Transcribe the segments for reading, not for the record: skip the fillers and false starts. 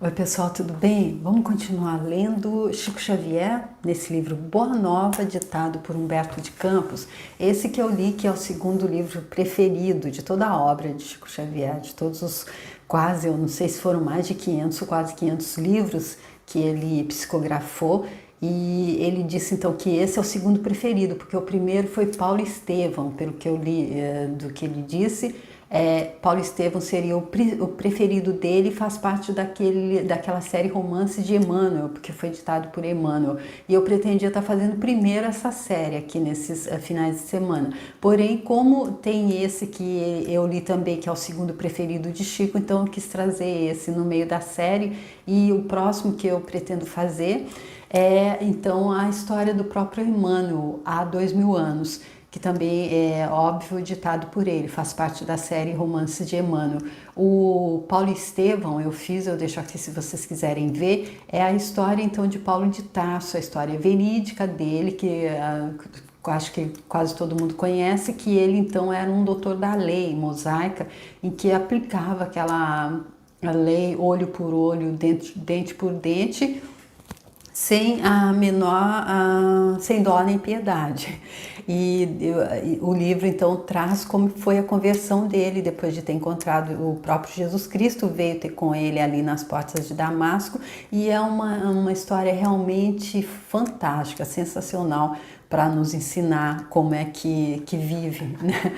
Oi pessoal, tudo bem? Vamos continuar lendo Chico Xavier nesse livro Boa Nova, ditado por Humberto de Campos. Esse que eu li, que é o segundo livro preferido de toda a obra de Chico Xavier, de todos os quase, eu não sei se foram mais de 500 ou quase 500 livros que ele psicografou. E ele disse então que esse é o segundo preferido, porque o primeiro foi Paulo Estevão, pelo que eu li do que ele disse. Paulo Estevão seria o preferido dele, faz parte daquela série Romances de Emmanuel, porque foi ditado por Emmanuel. E eu pretendia estar fazendo primeiro essa série aqui nesses finais de semana. Porém, como tem esse que eu li também, que é o segundo preferido de Chico, então eu quis trazer esse no meio da série. E o próximo que eu pretendo fazer é então a história do próprio Emmanuel há 2000 anos, que também é óbvio ditado por ele, faz parte da série Romances de Emmanuel. O Paulo Estevão eu deixo aqui se vocês quiserem ver, é a história então de Paulo de Tarso, a história verídica dele, que acho que quase todo mundo conhece, que ele então era um doutor da lei mosaica, em que aplicava aquela lei olho por olho, dente por dente, sem dó nem piedade. E o livro então traz como foi a conversão dele depois de ter encontrado o próprio Jesus Cristo, veio ter com ele ali nas portas de Damasco, e é uma história realmente fantástica, sensacional, para nos ensinar como é que vive, né,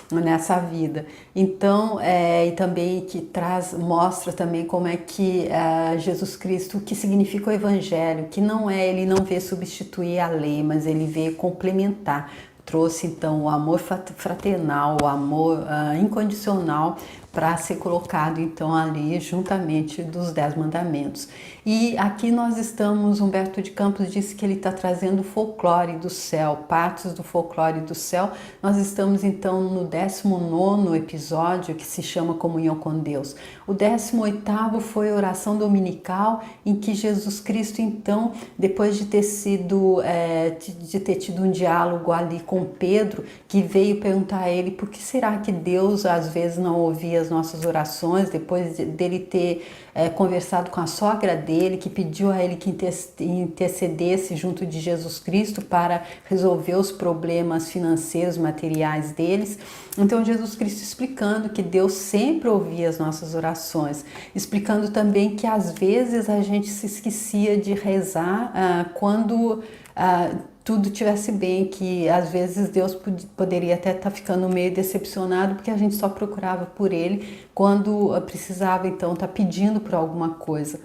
nessa vida. Então, e também que mostra também como é que Jesus Cristo, o que significa o Evangelho, que não ele não veio substituir a lei, mas ele veio complementar. Trouxe então o amor fraternal, o amor incondicional, para ser colocado então ali juntamente dos 10 mandamentos. E aqui nós estamos, Humberto de Campos disse que ele está trazendo o folclore do céu, partes do folclore do céu. Nós estamos então no 19º episódio, que se chama Comunhão com Deus. O 18º foi a oração dominical, em que Jesus Cristo então, depois de ter tido um diálogo ali com Pedro, que veio perguntar a ele por que será que Deus às vezes não ouvia as nossas orações, depois dele ter conversado com a sogra dele, que pediu a ele que intercedesse junto de Jesus Cristo para resolver os problemas financeiros, materiais deles. Então Jesus Cristo explicando que Deus sempre ouvia as nossas orações, explicando também que às vezes a gente se esquecia de rezar quando tudo estivesse bem, que às vezes Deus poderia até estar ficando meio decepcionado porque a gente só procurava por Ele quando precisava então estar pedindo por alguma coisa.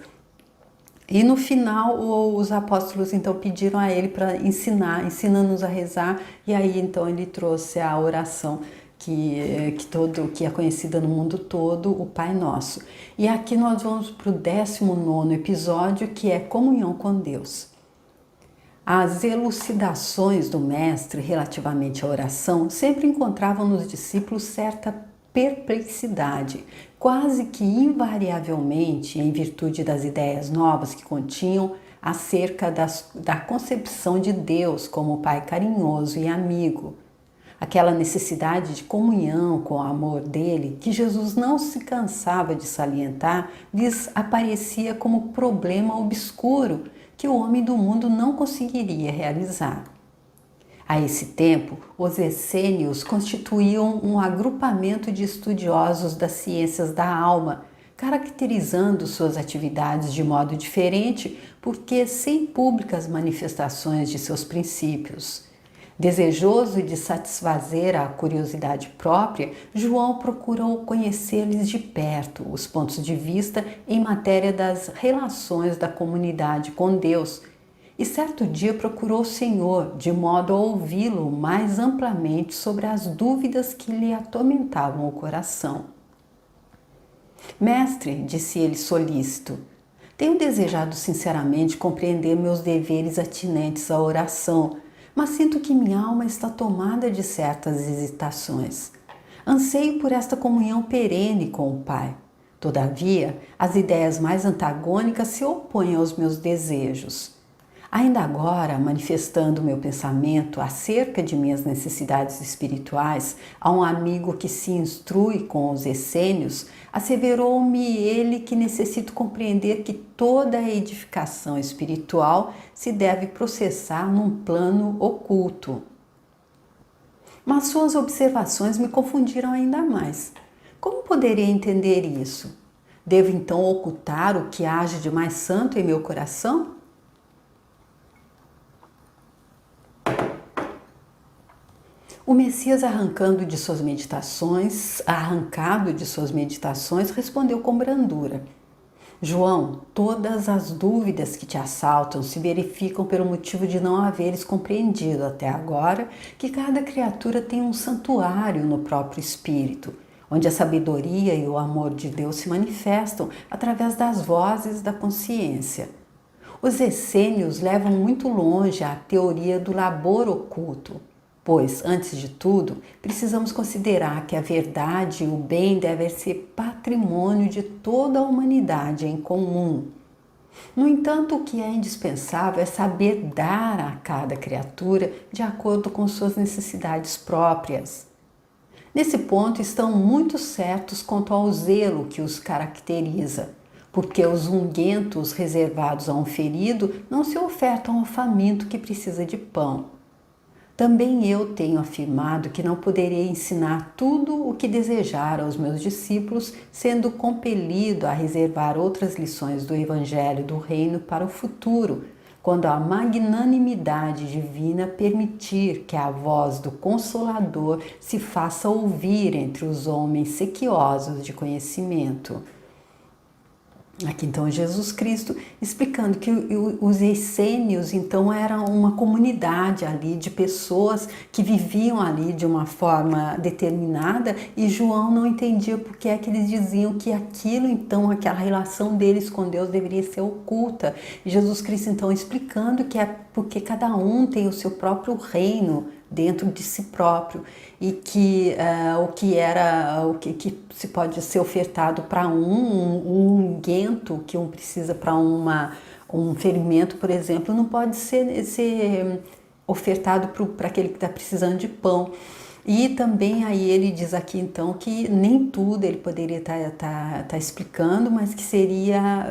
E no final os apóstolos então pediram a Ele para ensina-nos a rezar, e aí então Ele trouxe a oração que é conhecida no mundo todo, o Pai Nosso. E aqui nós vamos para o 19º episódio, que é Comunhão com Deus. As elucidações do mestre relativamente à oração sempre encontravam nos discípulos certa perplexidade, quase que invariavelmente em virtude das ideias novas que continham acerca da concepção de Deus como Pai carinhoso e amigo. Aquela necessidade de comunhão com o amor dele, que Jesus não se cansava de salientar, lhes aparecia como problema obscuro que o homem do mundo não conseguiria realizar. A esse tempo, os essênios constituíam um agrupamento de estudiosos das ciências da alma, caracterizando suas atividades de modo diferente, porque sem públicas manifestações de seus princípios. Desejoso de satisfazer a curiosidade própria, João procurou conhecer-lhes de perto os pontos de vista em matéria das relações da comunidade com Deus, e certo dia procurou o Senhor, de modo a ouvi-lo mais amplamente sobre as dúvidas que lhe atormentavam o coração. Mestre, disse ele solícito, tenho desejado sinceramente compreender meus deveres atinentes à oração, mas sinto que minha alma está tomada de certas hesitações. Anseio por esta comunhão perene com o Pai. Todavia, as ideias mais antagônicas se opõem aos meus desejos. Ainda agora, manifestando meu pensamento acerca de minhas necessidades espirituais a um amigo que se instrui com os essênios, asseverou-me ele que necessito compreender que toda a edificação espiritual se deve processar num plano oculto. Mas suas observações me confundiram ainda mais. Como poderia entender isso? Devo então ocultar o que age de mais santo em meu coração? O Messias, arrancado de suas meditações, respondeu com brandura: João, todas as dúvidas que te assaltam se verificam pelo motivo de não haveres compreendido até agora que cada criatura tem um santuário no próprio espírito, onde a sabedoria e o amor de Deus se manifestam através das vozes da consciência. Os essênios levam muito longe a teoria do labor oculto, pois, antes de tudo, precisamos considerar que a verdade e o bem devem ser patrimônio de toda a humanidade em comum. No entanto, o que é indispensável é saber dar a cada criatura de acordo com suas necessidades próprias. Nesse ponto estão muito certos quanto ao zelo que os caracteriza, porque os ungüentos reservados a um ferido não se ofertam ao faminto que precisa de pão. Também eu tenho afirmado que não poderei ensinar tudo o que desejar aos meus discípulos, sendo compelido a reservar outras lições do Evangelho do Reino para o futuro, quando a magnanimidade divina permitir que a voz do Consolador se faça ouvir entre os homens sequiosos de conhecimento. Aqui então Jesus Cristo explicando que os essênios então eram uma comunidade ali de pessoas que viviam ali de uma forma determinada, e João não entendia porque é que eles diziam que aquilo então, aquela relação deles com Deus deveria ser oculta. E Jesus Cristo então explicando que é porque cada um tem o seu próprio reino dentro de si próprio, e que que se pode ser ofertado para um unguento que um precisa para um ferimento, por exemplo, não pode ser ofertado para aquele que está precisando de pão. E também aí ele diz aqui então que nem tudo ele poderia estar explicando, mas que seria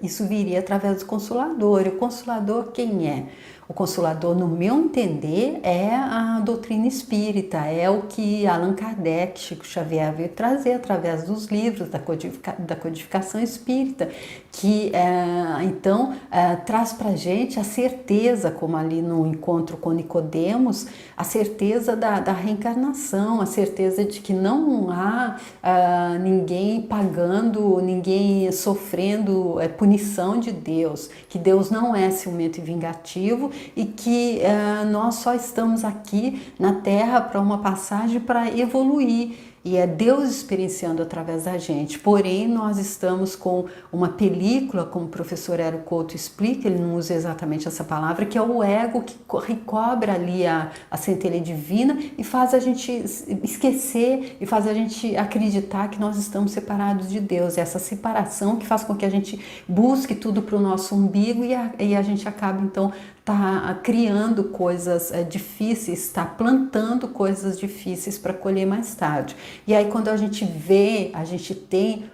isso viria através do Consolador. E o Consolador quem é? O Consolador, no meu entender, é a doutrina espírita, é o que Allan Kardec, Chico Xavier veio trazer através dos livros da codificação espírita, que então traz para a gente a certeza, como ali no encontro com Nicodemos, a certeza da reencarnação, a certeza de que não há ninguém pagando, ninguém sofrendo punição de Deus, que Deus não é ciumento e vingativo, e que nós só estamos aqui na Terra para uma passagem para evoluir, e é Deus experienciando através da gente. Porém, nós estamos com uma película, como o professor Hélio Couto explica, ele não usa exatamente essa palavra, que é o ego que recobre ali a centelha divina e faz a gente esquecer e faz a gente acreditar que nós estamos separados de Deus. É essa separação que faz com que a gente busque tudo para o nosso umbigo, e a gente acaba então criando coisas difíceis, está plantando coisas difíceis para colher mais tarde. E aí quando a gente vê, a gente tem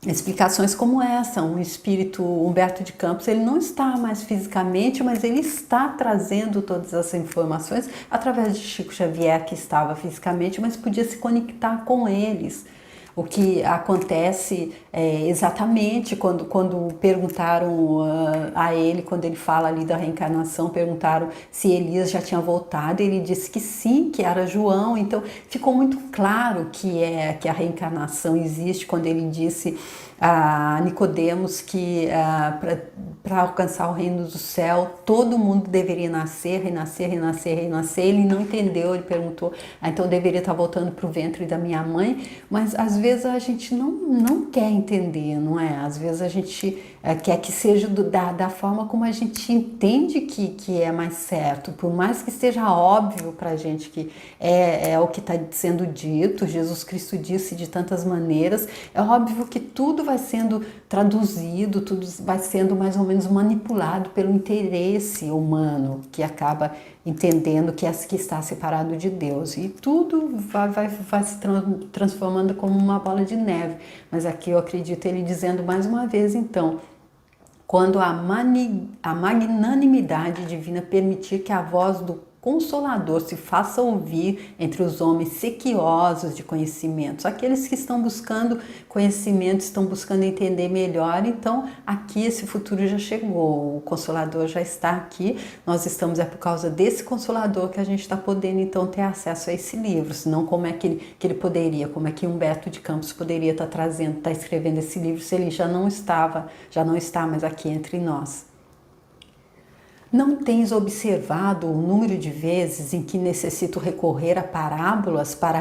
explicações como essa, um espírito Humberto de Campos, ele não está mais fisicamente, mas ele está trazendo todas essas informações através de Chico Xavier, que estava fisicamente, mas podia se conectar com eles. O que acontece exatamente quando perguntaram a ele, quando ele fala ali da reencarnação, perguntaram se Elias já tinha voltado, ele disse que sim, que era João. Então ficou muito claro que a reencarnação existe, quando ele disse a Nicodemos que para alcançar o reino do céu todo mundo deveria nascer, renascer, renascer, renascer. Ele não entendeu, ele perguntou, então deveria estar voltando para o ventre da minha mãe, mas às vezes a gente não quer entender, não é? Às vezes a gente quer que seja da forma como a gente entende que é mais certo, por mais que seja óbvio para a gente que é o que está sendo dito, Jesus Cristo disse de tantas maneiras, é óbvio que tudo vai sendo traduzido, tudo vai sendo mais ou menos manipulado pelo interesse humano, que acaba entendendo que está separado de Deus, e tudo vai se transformando como uma bola de neve. Mas aqui eu acredito ele dizendo mais uma vez, então, quando a magnanimidade divina permitir que a voz do Consolador se faça ouvir entre os homens sequiosos de conhecimentos, aqueles que estão buscando conhecimento, estão buscando entender melhor. Então aqui esse futuro já chegou, o Consolador já está aqui, nós estamos, é por causa desse Consolador que a gente está podendo então ter acesso a esse livro, senão como é que ele poderia, como é que Humberto de Campos poderia estar trazendo, estar escrevendo esse livro se ele já não está mais aqui entre nós. Não tens observado o número de vezes em que necessito recorrer a parábolas para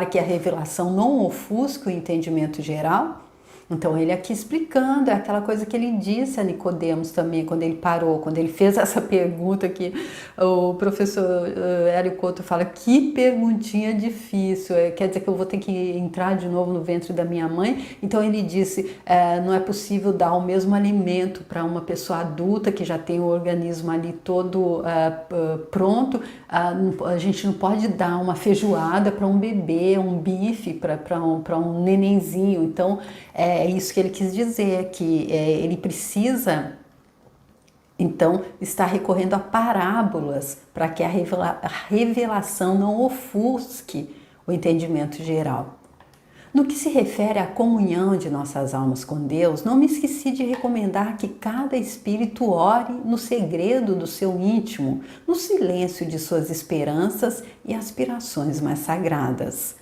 que a revelação não ofusque o entendimento geral? Então ele aqui explicando, é aquela coisa que ele disse a Nicodemos também, quando ele parou, quando ele fez essa pergunta que o professor Hélio Couto fala, que perguntinha difícil, quer dizer que eu vou ter que entrar de novo no ventre da minha mãe? Então ele disse, não é possível dar o mesmo alimento para uma pessoa adulta que já tem o organismo ali todo pronto, a gente não pode dar uma feijoada para um bebê, um bife para um nenenzinho. Então é isso que ele quis dizer, que ele precisa, então, estar recorrendo a parábolas para que a revelação não ofusque o entendimento geral. No que se refere à comunhão de nossas almas com Deus, não me esqueci de recomendar que cada espírito ore no segredo do seu íntimo, no silêncio de suas esperanças e aspirações mais sagradas.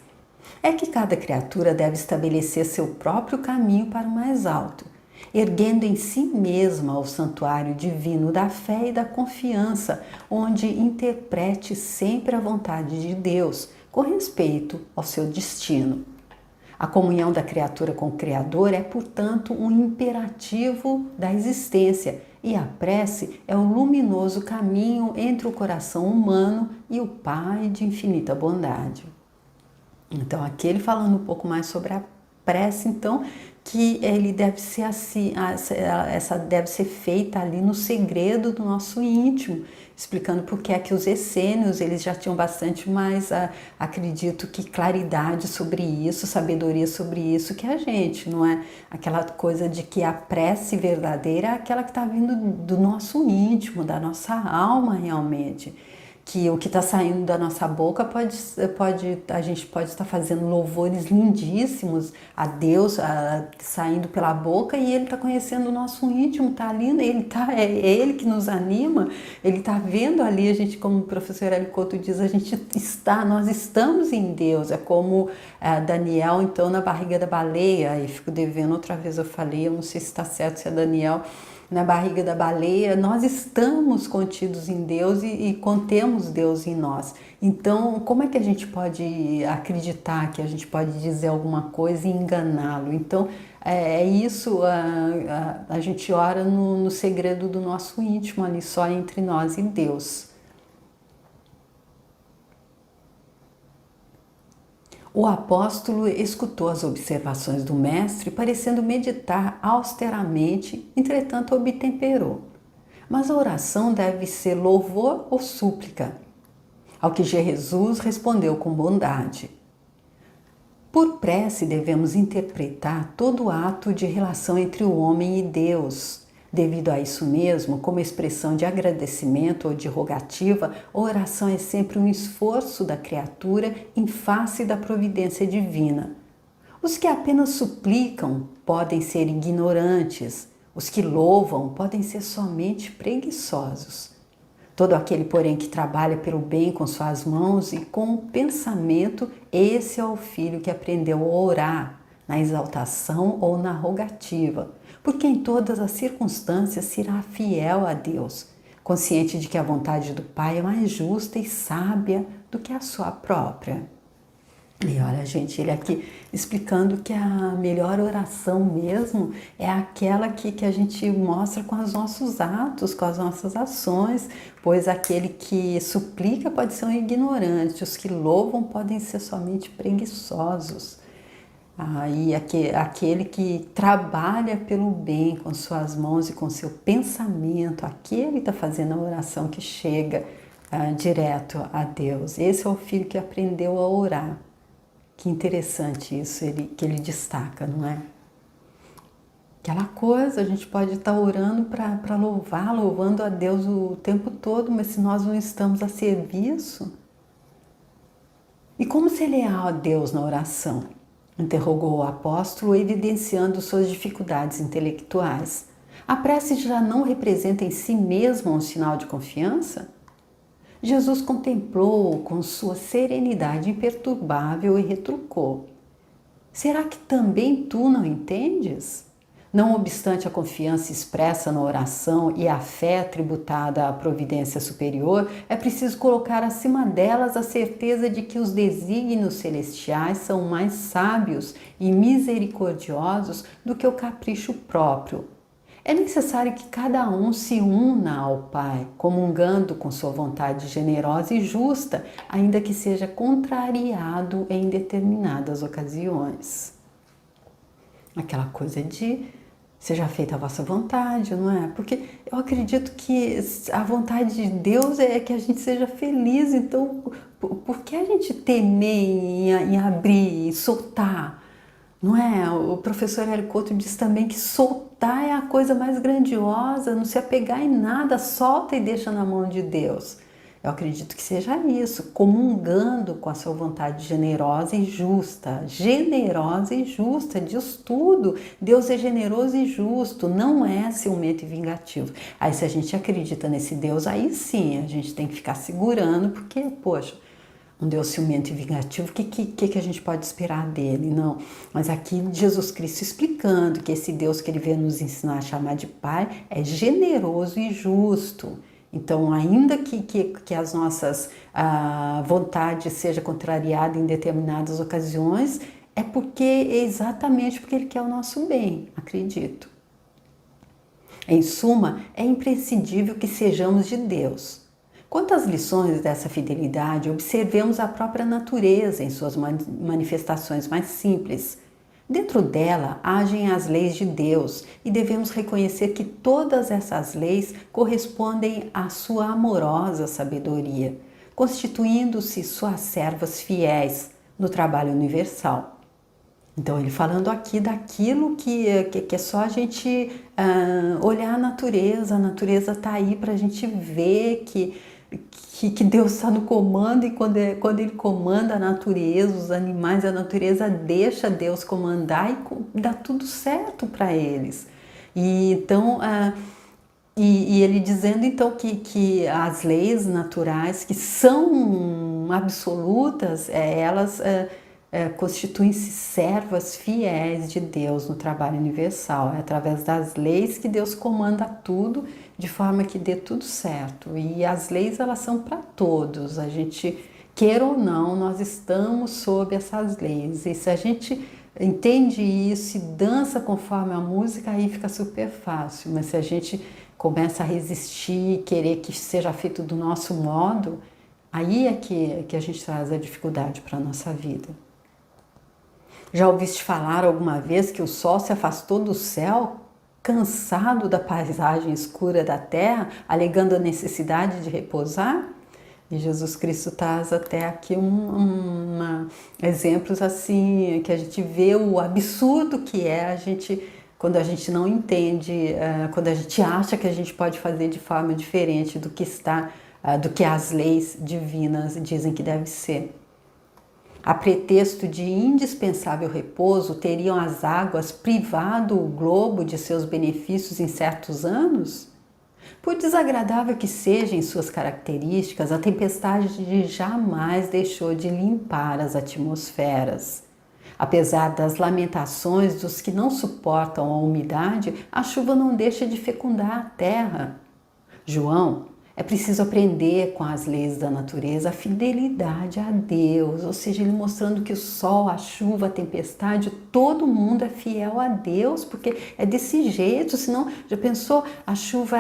É que cada criatura deve estabelecer seu próprio caminho para o mais alto, erguendo em si mesma o santuário divino da fé e da confiança, onde interprete sempre a vontade de Deus, com respeito ao seu destino. A comunhão da criatura com o Criador é, portanto, um imperativo da existência, e a prece é o luminoso caminho entre o coração humano e o Pai de infinita bondade. Então aqui ele falando um pouco mais sobre a prece, então, que ele deve ser assim, essa deve ser feita ali no segredo do nosso íntimo, explicando por que é que os essênios, eles já tinham bastante mais, acredito que claridade sobre isso, sabedoria sobre isso que a gente, não é? Aquela coisa de que a prece verdadeira é aquela que está vindo do nosso íntimo, da nossa alma realmente. Que o que está saindo da nossa boca a gente pode estar fazendo louvores lindíssimos a Deus, saindo pela boca, e Ele está conhecendo o nosso íntimo, está ali, é Ele que nos anima, Ele está vendo ali, a gente, como o professor Hélio Couto diz, nós estamos em Deus, é como Daniel, então, na barriga da baleia, e fico devendo, outra vez eu falei, eu não sei se está certo, se é Daniel, na barriga da baleia, nós estamos contidos em Deus e contemos Deus em nós. Então, como é que a gente pode acreditar que a gente pode dizer alguma coisa e enganá-lo? Então, é isso, a gente ora no segredo do nosso íntimo, ali só entre nós e Deus. O apóstolo escutou as observações do mestre, parecendo meditar austeramente, entretanto obtemperou. Mas a oração deve ser louvor ou súplica? Ao que Jesus respondeu com bondade. Por prece devemos interpretar todo ato de relação entre o homem e Deus. Devido a isso mesmo, como expressão de agradecimento ou de rogativa, a oração é sempre um esforço da criatura em face da providência divina. Os que apenas suplicam podem ser ignorantes, os que louvam podem ser somente preguiçosos. Todo aquele, porém, que trabalha pelo bem com suas mãos e com o pensamento, esse é o filho que aprendeu a orar, na exaltação ou na rogativa, porque em todas as circunstâncias será fiel a Deus, consciente de que a vontade do Pai é mais justa e sábia do que a sua própria. E olha, gente, ele aqui explicando que a melhor oração mesmo é aquela que a gente mostra com os nossos atos, com as nossas ações, pois aquele que suplica pode ser um ignorante, os que louvam podem ser somente preguiçosos. Aí aquele que trabalha pelo bem com suas mãos e com seu pensamento, aquele está fazendo a oração que chega direto a Deus. Esse é o filho que aprendeu a orar. Que interessante isso que ele destaca, não é? Aquela coisa, a gente pode estar orando para louvar, louvando a Deus o tempo todo, mas se nós não estamos a serviço... E como ser leal a Deus na oração? Interrogou o apóstolo, evidenciando suas dificuldades intelectuais. A prece já não representa em si mesma um sinal de confiança? Jesus contemplou-o com sua serenidade imperturbável e retrucou: será que também tu não entendes? Não obstante a confiança expressa na oração e a fé tributada à providência superior, é preciso colocar acima delas a certeza de que os desígnios celestiais são mais sábios e misericordiosos do que o capricho próprio. É necessário que cada um se una ao Pai, comungando com sua vontade generosa e justa, ainda que seja contrariado em determinadas ocasiões. Aquela coisa de seja feita a vossa vontade, não é? Porque eu acredito que a vontade de Deus é que a gente seja feliz, então por que a gente temer em abrir, em soltar? Não é? O professor Hélio Couto diz também que soltar é a coisa mais grandiosa, não se apegar em nada, solta e deixa na mão de Deus. Eu acredito que seja isso, comungando com a sua vontade generosa e justa, diz tudo. Deus é generoso e justo, não é ciumento e vingativo. Aí se a gente acredita nesse Deus, aí sim a gente tem que ficar segurando, porque, poxa, um Deus ciumento e vingativo, o que a gente pode esperar dele? Não, mas aqui Jesus Cristo explicando que esse Deus que ele veio nos ensinar a chamar de Pai é generoso e justo. Então, ainda que as nossas vontades sejam contrariadas em determinadas ocasiões, é exatamente porque ele quer o nosso bem, acredito. Em suma, é imprescindível que sejamos de Deus. Quanto às lições dessa fidelidade, observemos a própria natureza em suas manifestações mais simples. Dentro dela agem as leis de Deus e devemos reconhecer que todas essas leis correspondem à sua amorosa sabedoria, constituindo-se suas servas fiéis no trabalho universal. Então, ele falando aqui daquilo que é só a gente olhar a natureza está aí para a gente ver que Deus está no comando, e quando ele comanda a natureza, os animais, a natureza deixa Deus comandar e dá tudo certo para eles. E então, ele dizendo então que as leis naturais que são absolutas, elas constituem-se servas fiéis de Deus no trabalho universal. É através das leis que Deus comanda tudo, de forma que dê tudo certo. E as leis, elas são para todos. A gente, queira ou não, nós estamos sob essas leis. E se a gente entende isso e dança conforme a música, aí fica super fácil. Mas se a gente começa a resistir e querer que seja feito do nosso modo, aí é que a gente traz a dificuldade para a nossa vida. Já ouviste falar alguma vez que o sol se afastou do céu, cansado da paisagem escura da terra, alegando a necessidade de repousar? E Jesus Cristo traz até aqui exemplos assim, que a gente vê o absurdo que é quando a gente não entende, quando a gente acha que a gente pode fazer de forma diferente do que as leis divinas dizem que deve ser. A pretexto de indispensável repouso, teriam as águas privado o globo de seus benefícios em certos anos? Por desagradável que seja em suas características, a tempestade jamais deixou de limpar as atmosferas. Apesar das lamentações dos que não suportam a umidade, a chuva não deixa de fecundar a terra. João É preciso aprender com as leis da natureza a fidelidade a Deus, ou seja, ele mostrando que o sol, a chuva, a tempestade, todo mundo é fiel a Deus, porque é desse jeito, senão, já pensou, a chuva,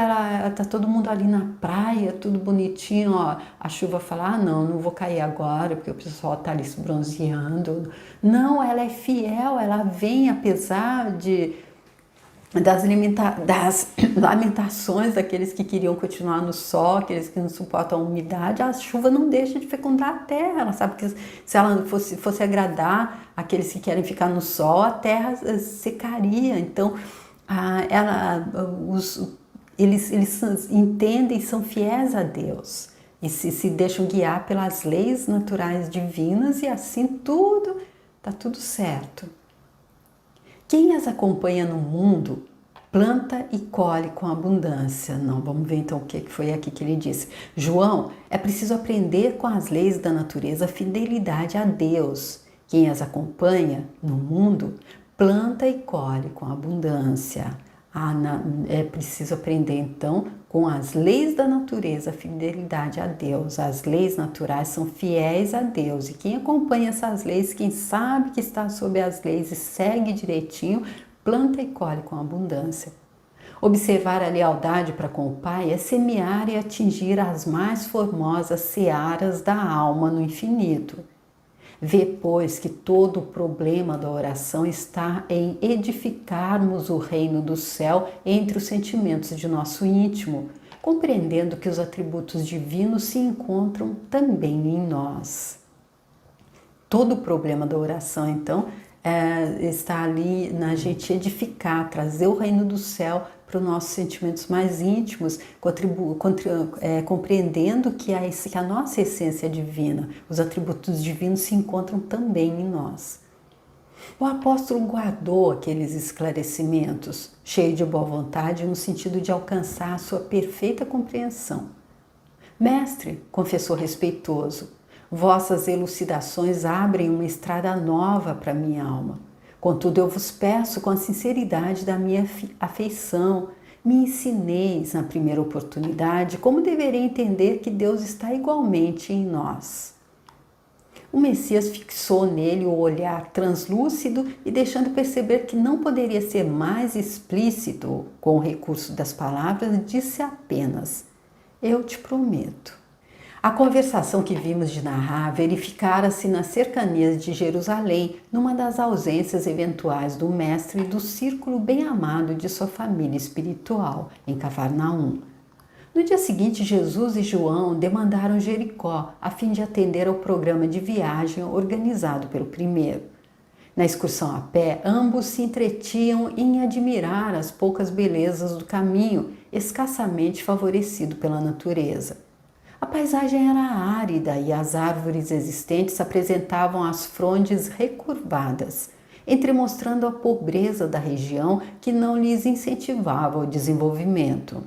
tá todo mundo ali na praia, tudo bonitinho, ó, a chuva fala, não vou cair agora, porque o pessoal tá ali se bronzeando. Não, ela é fiel, ela vem apesar das lamentações daqueles que queriam continuar no sol, aqueles que não suportam a umidade, a chuva não deixa de fecundar a terra. Ela sabe que se ela fosse agradar aqueles que querem ficar no sol, a terra secaria. Então, eles entendem e são fiéis a Deus e se deixam guiar pelas leis naturais divinas e assim está tudo certo. Quem as acompanha no mundo planta e colhe com abundância. Não, vamos ver então o que foi aqui que ele disse. João, é preciso aprender com as leis da natureza a fidelidade a Deus. Quem as acompanha no mundo planta e colhe com abundância. É preciso aprender então com as leis da natureza a fidelidade a Deus. As leis naturais são fiéis a Deus e quem acompanha essas leis, quem sabe que está sob as leis e segue direitinho, planta e colhe com abundância. Observar a lealdade para com o Pai é semear e atingir as mais formosas searas da alma no infinito. Vê, pois, que todo o problema da oração está em edificarmos o reino do céu entre os sentimentos de nosso íntimo, compreendendo que os atributos divinos se encontram também em nós. Todo o problema da oração, então, está ali na gente edificar, trazer o reino do céu para os nossos sentimentos mais íntimos, compreendendo que a nossa essência é divina, os atributos divinos se encontram também em nós. O apóstolo guardou aqueles esclarecimentos, cheio de boa vontade, no sentido de alcançar a sua perfeita compreensão. Mestre, confessou respeitoso, vossas elucidações abrem uma estrada nova para minha alma. Contudo, eu vos peço com a sinceridade da minha afeição, me ensineis na primeira oportunidade como deverei entender que Deus está igualmente em nós. O Messias fixou nele o olhar translúcido e deixando perceber que não poderia ser mais explícito com o recurso das palavras, disse apenas, eu te prometo. A conversação que vimos de narrar verificara-se nas cercanias de Jerusalém, numa das ausências eventuais do mestre e do círculo bem amado de sua família espiritual, em Cafarnaum. No dia seguinte, Jesus e João demandaram Jericó, a fim de atender ao programa de viagem organizado pelo primeiro. Na excursão a pé, ambos se entretinham em admirar as poucas belezas do caminho, escassamente favorecido pela natureza. A paisagem era árida e as árvores existentes apresentavam as frondes recurvadas, entremostrando a pobreza da região que não lhes incentivava o desenvolvimento.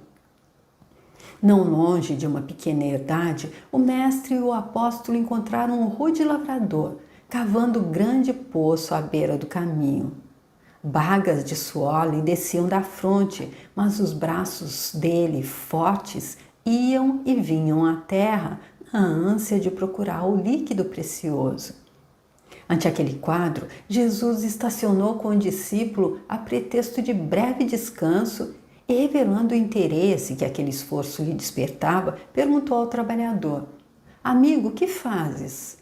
Não longe de uma pequena herdade, o mestre e o apóstolo encontraram um rude lavrador, cavando grande poço à beira do caminho. Bagas de suor lhe desciam da fronte, mas os braços dele, fortes, iam e vinham à terra na ânsia de procurar o líquido precioso. Ante aquele quadro, Jesus estacionou com o discípulo a pretexto de breve descanso e, revelando o interesse que aquele esforço lhe despertava, perguntou ao trabalhador, amigo, que fazes?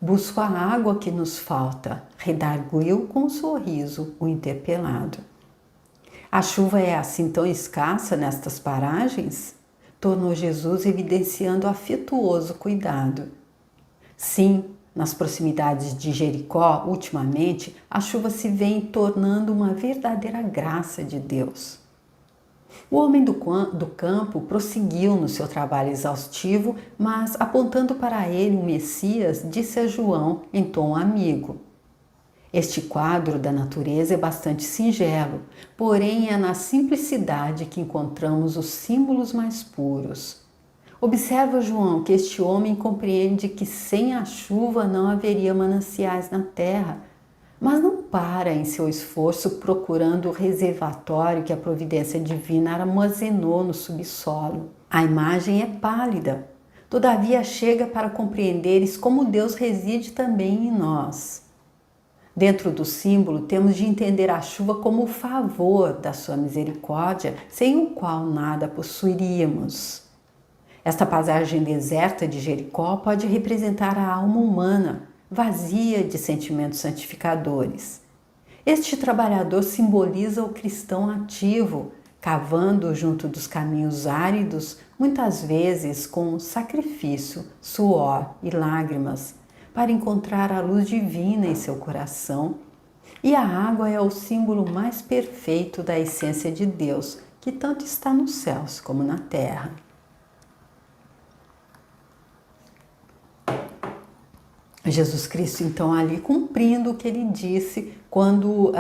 Busco a água que nos falta, redarguiu com um sorriso o interpelado. A chuva é assim tão escassa nestas paragens? Tornou Jesus evidenciando afetuoso cuidado. Sim, nas proximidades de Jericó, ultimamente, a chuva se vem tornando uma verdadeira graça de Deus. O homem do campo prosseguiu no seu trabalho exaustivo, mas, apontando para ele o Messias, disse a João em tom amigo, este quadro da natureza é bastante singelo, porém é na simplicidade que encontramos os símbolos mais puros. Observa, João, que este homem compreende que sem a chuva não haveria mananciais na terra, mas não para em seu esforço procurando o reservatório que a providência divina armazenou no subsolo. A imagem é pálida, todavia chega para compreenderes como Deus reside também em nós. Dentro do símbolo, temos de entender a chuva como o favor da sua misericórdia, sem o qual nada possuiríamos. Esta paisagem deserta de Jericó pode representar a alma humana, vazia de sentimentos santificadores. Este trabalhador simboliza o cristão ativo, cavando junto dos caminhos áridos, muitas vezes com sacrifício, suor e lágrimas, para encontrar a luz divina em seu coração. E a água é o símbolo mais perfeito da essência de Deus, que tanto está nos céus como na terra. Jesus Cristo, então, ali cumprindo o que ele disse quando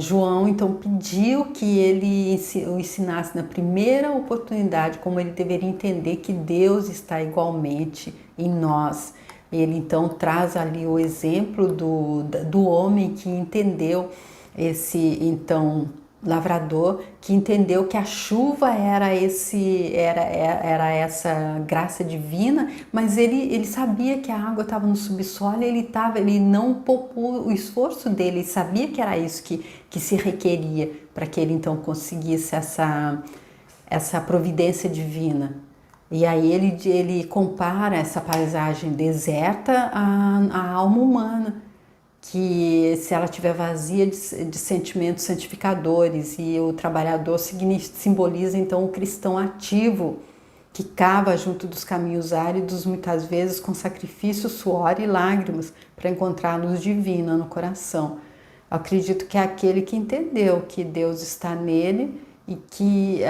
João, então, pediu que ele o ensinasse na primeira oportunidade como ele deveria entender que Deus está igualmente em nós. Ele, então, traz ali o exemplo do homem que entendeu então, lavrador, que entendeu que a chuva era essa graça divina, mas ele sabia que a água estava no subsolo, ele não poupou o esforço dele, ele sabia que era isso que se requeria para que ele então conseguisse essa providência divina. E aí ele compara essa paisagem deserta à alma humana, que se ela estiver vazia de sentimentos santificadores, e o trabalhador simboliza então o cristão ativo, que cava junto dos caminhos áridos, muitas vezes com sacrifício, suor e lágrimas, para encontrar a luz divina no coração. Eu acredito que é aquele que entendeu que Deus está nele e que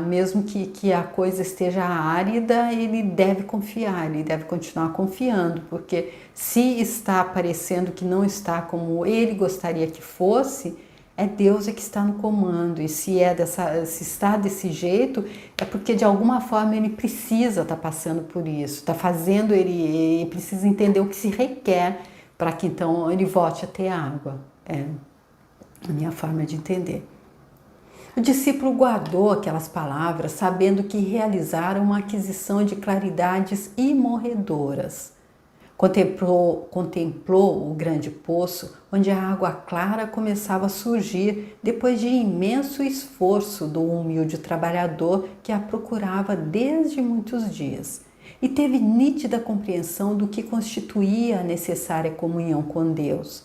mesmo que a coisa esteja árida, ele deve confiar, ele deve continuar confiando, porque se está parecendo que não está como ele gostaria que fosse, é Deus que está no comando, e se está desse jeito, é porque de alguma forma ele precisa estar passando por isso, está fazendo, ele precisa entender o que se requer para que então ele volte a ter água. É a minha forma de entender. O discípulo guardou aquelas palavras, sabendo que realizaram uma aquisição de claridades imorredoras. Contemplou o grande poço, onde a água clara começava a surgir depois de imenso esforço do humilde trabalhador que a procurava desde muitos dias, e teve nítida compreensão do que constituía a necessária comunhão com Deus.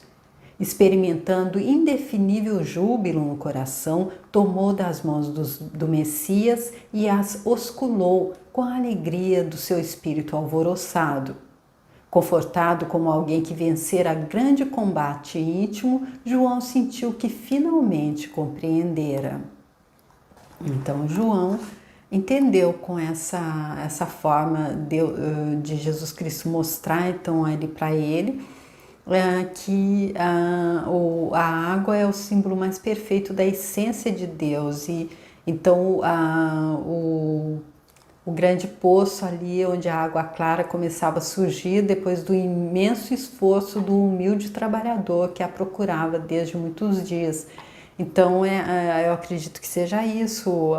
Experimentando indefinível júbilo no coração, tomou das mãos do Messias e as osculou com a alegria do seu espírito alvoroçado. Confortado como alguém que vencera grande combate íntimo, João sentiu que finalmente compreendera. Então João entendeu com essa forma de Jesus Cristo mostrar então para ele que a água é o símbolo mais perfeito da essência de Deus, e então o grande poço ali onde a água clara começava a surgir depois do imenso esforço do humilde trabalhador que a procurava desde muitos dias. Então eu acredito que seja isso,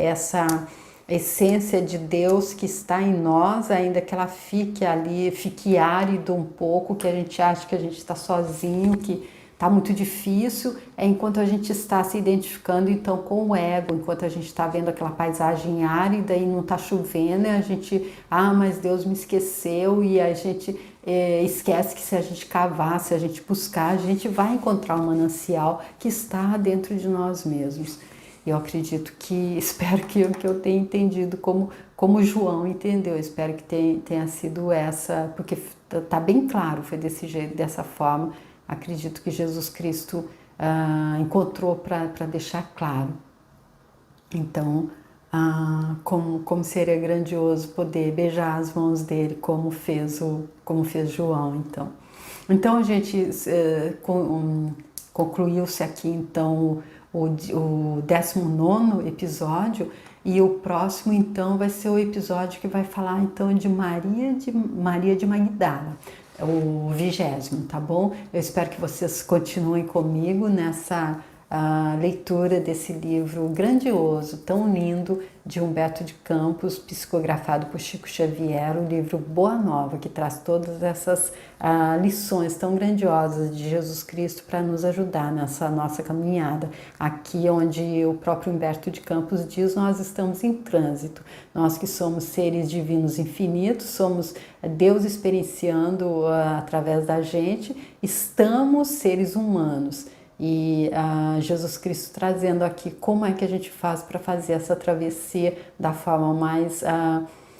essa essência de Deus que está em nós, ainda que ela fique ali, fique árido um pouco, que a gente acha que a gente está sozinho, que está muito difícil, enquanto a gente está se identificando então com o ego, enquanto a gente está vendo aquela paisagem árida e não está chovendo, e a gente, mas Deus me esqueceu, e a gente esquece que se a gente cavar, se a gente buscar, a gente vai encontrar um manancial que está dentro de nós mesmos. Eu acredito espero que eu tenha entendido como João entendeu, espero que tenha sido essa, porque está bem claro, foi desse jeito, dessa forma. Acredito que Jesus Cristo encontrou para deixar claro. Então, como seria grandioso poder beijar as mãos dele, como fez João. Então a gente concluiu-se aqui então o 19º episódio, e o próximo então vai ser o episódio que vai falar então de Maria de Magdala, o 20º, tá bom? Eu espero que vocês continuem comigo a leitura desse livro grandioso, tão lindo, de Humberto de Campos, psicografado por Chico Xavier, o livro Boa Nova, que traz todas essas lições tão grandiosas de Jesus Cristo para nos ajudar nessa nossa caminhada. Aqui onde o próprio Humberto de Campos diz, nós estamos em trânsito. Nós que somos seres divinos infinitos, somos Deus experienciando através da gente, estamos seres humanos. E Jesus Cristo trazendo aqui como é que a gente faz para fazer essa travessia da forma mais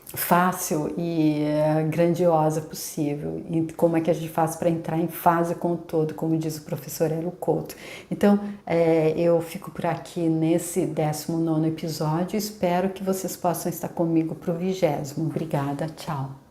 fácil e grandiosa possível, e como é que a gente faz para entrar em fase com o todo, como diz o professor Hélio Couto. Então eu fico por aqui nesse 19º episódio, espero que vocês possam estar comigo para o 20º. Obrigada, tchau!